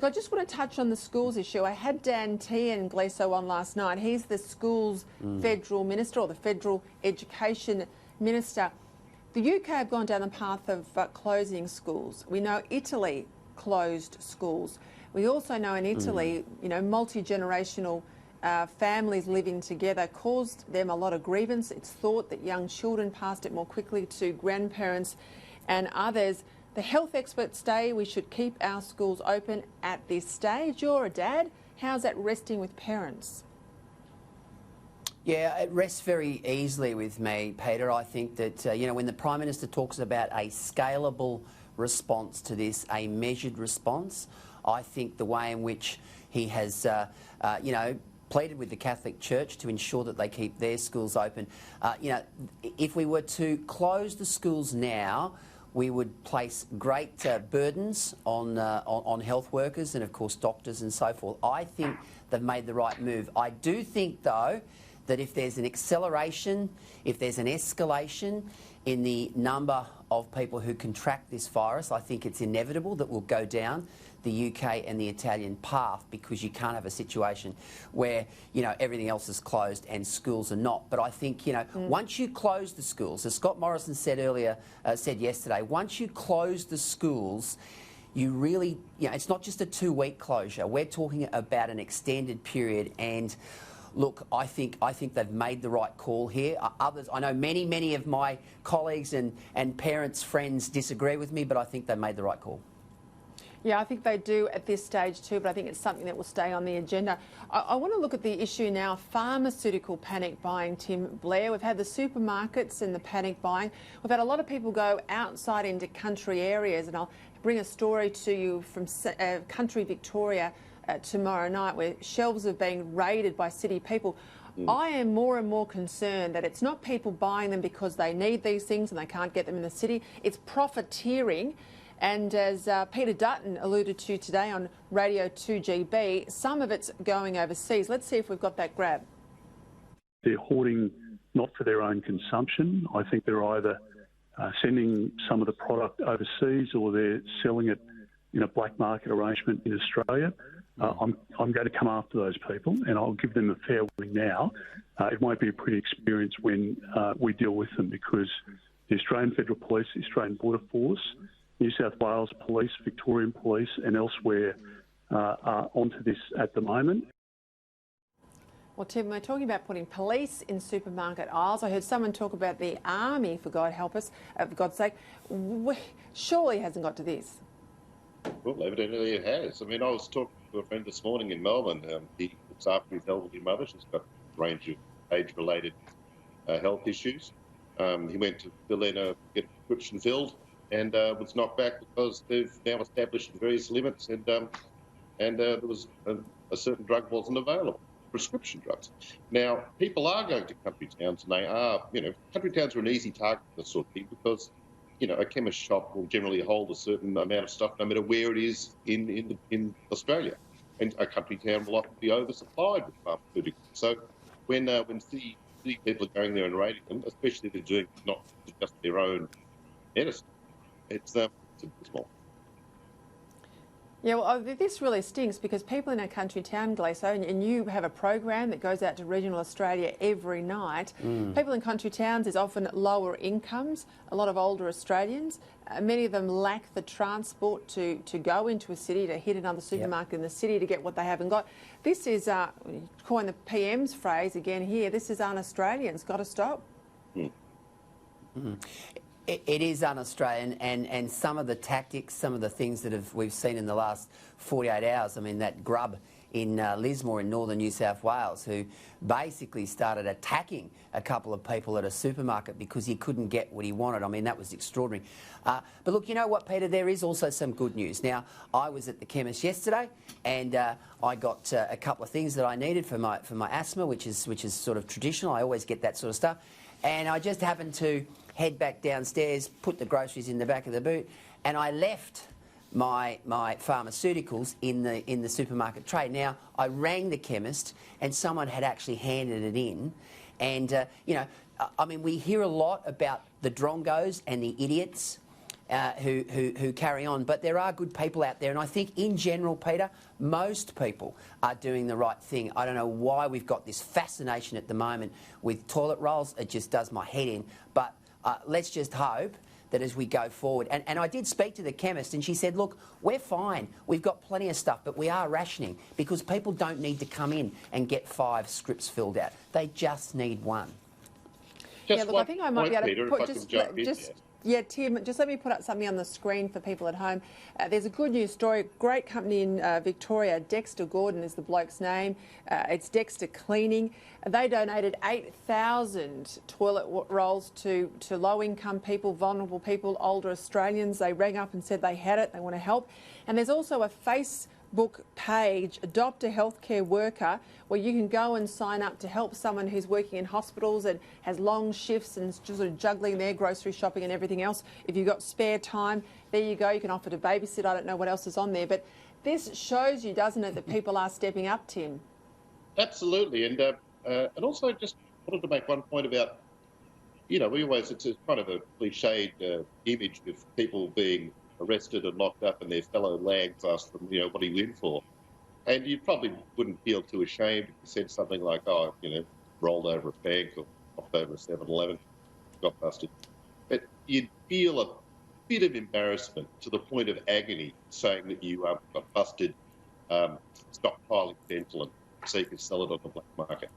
I just want to touch on the schools issue. I had Dan T and Gleeson on last night. He's the schools federal minister, or the federal education minister. The UK have gone down the path of closing schools. We know Italy closed schools. We also know in Italy, you know, multi-generational families living together caused them a lot of grievance. It's thought that young children passed it more quickly to grandparents and others. The health experts say we should keep our schools open at this stage. You're a dad. How's that resting with parents? Yeah, it rests very easily with me, Peter. I think that, you know, when the Prime Minister talks about a scalable response to this, a measured response, I think the way in which he has, you know, pleaded with the Catholic Church to ensure that they keep their schools open. You know, if we were to close the schools now, we would place great burdens on health workers and, of course, doctors and so forth. I think they've made the right move. I do think, though, that if there's an acceleration, if there's an escalation in the number of people who contract this virus, I think it's inevitable that we'll go down the UK and the Italian path, because you can't have a situation where, you know, everything else is closed and schools are not. But I think, you know, once you close the schools, as Scott Morrison said earlier, said yesterday, once you close the schools, you really, you know, it's not just a 2-week closure. We're talking about an extended period. And look, I think they've made the right call here. Others, I know many of my colleagues and parents, friends disagree with me, but I think they've made the right call. Yeah, I think they do at this stage too, but I think it's something that will stay on the agenda. I want to look at the issue now, pharmaceutical panic buying, Tim Blair. We've had the supermarkets and the panic buying. We've had a lot of people go outside into country areas, and I'll bring a story to you from country Victoria tomorrow night, where shelves are being raided by city people. I am more and more concerned that it's not people buying them because they need these things and they can't get them in the city. It's profiteering. And as Peter Dutton alluded to today on Radio 2GB, some of it's going overseas. Let's see if we've got that grab. They're hoarding not for their own consumption. I think they're either sending some of the product overseas, or they're selling it in a black market arrangement in Australia. I'm going to come after those people, and I'll give them a fair warning now. It won't be a pretty experience when we deal with them, because the Australian Federal Police, the Australian Border Force, New South Wales Police, Victorian Police and elsewhere are onto this at the moment. Well, Tim, we're talking about putting police in supermarket aisles. I heard someone talk about the army, for God help us, for God's sake. Surely it hasn't got to this. Well, evidently it has. I mean, I was talking to a friend this morning in Melbourne. He looks after his elderly mother. She's got a range of age-related health issues. He went to fill in get a prescription filled, and was knocked back because they've now established various limits, and there was a certain drug wasn't available, prescription drugs. Now, people are going to country towns, and they are, you know, country towns are an easy target for this sort of thing, because, you know, a chemist shop will generally hold a certain amount of stuff no matter where it is in Australia. And a country town will often be oversupplied with pharmaceuticals. So when city people are going there and raiding them, especially if they're doing not just their own medicine, it's small. Yeah, well, this really stinks, because people in a country town, Gleeson, and you have a program that goes out to regional Australia every night. People in country towns is often lower incomes, a lot of older Australians. Many of them lack the transport to go into a city, to hit another supermarket in the city to get what they haven't got. This is, coin the PM's phrase again here, this is un-Australian. It's got to stop. It is un-Australian, and some of the tactics, some of the things that we've seen in the last 48 hours, I mean, that grub in Lismore in northern New South Wales, who basically started attacking a couple of people at a supermarket because he couldn't get what he wanted. I mean, that was extraordinary. But look, you know what, Peter, there is also some good news. Now, I was at the chemist yesterday, and I got a couple of things that I needed for my asthma, which is sort of traditional. I always get that sort of stuff. And I just happened to head back downstairs, put the groceries in the back of the boot, and I left my pharmaceuticals in the supermarket tray. Now, I rang the chemist, and someone had actually handed it in. And, you know, I mean, we hear a lot about the drongos and the idiots who carry on. But there are good people out there, and I think in general, Peter, most people are doing the right thing. I don't know why we've got this fascination at the moment with toilet rolls. It just does my head in. But let's just hope that as we go forward, and I did speak to the chemist, and she said, look, we're fine. We've got plenty of stuff, but we are rationing because people don't need to come in and get 5 scripts filled out. They just need one. Yeah, look, I think I might be able to Peter, put yeah, Tim, just let me put up something on the screen for people at home. There's a good news story. Great company in Victoria, Dexter Gordon is the bloke's name. It's Dexter Cleaning. They donated 8,000 toilet rolls to low-income people, vulnerable people, older Australians. They rang up and said they had it, they want to help. And there's also a Facebook page, Adopt a Healthcare Worker, where you can go and sign up to help someone who's working in hospitals and has long shifts and just sort of juggling their grocery shopping and everything else. If you've got spare time, there you go. You can offer to babysit. I don't know what else is on there. But this shows you, doesn't it, that people are stepping up, Tim? Absolutely. And also just wanted to make one point about, we always, it's a kind of a cliched image of people being arrested and locked up and their fellow lags ask them, what are you in for? And you probably wouldn't feel too ashamed if you said something like, rolled over a bank or knocked over a 7-Eleven, got busted. But you'd feel a bit of embarrassment to the point of agony saying that you got busted stockpiling fentanyl so you could sell it on the black market.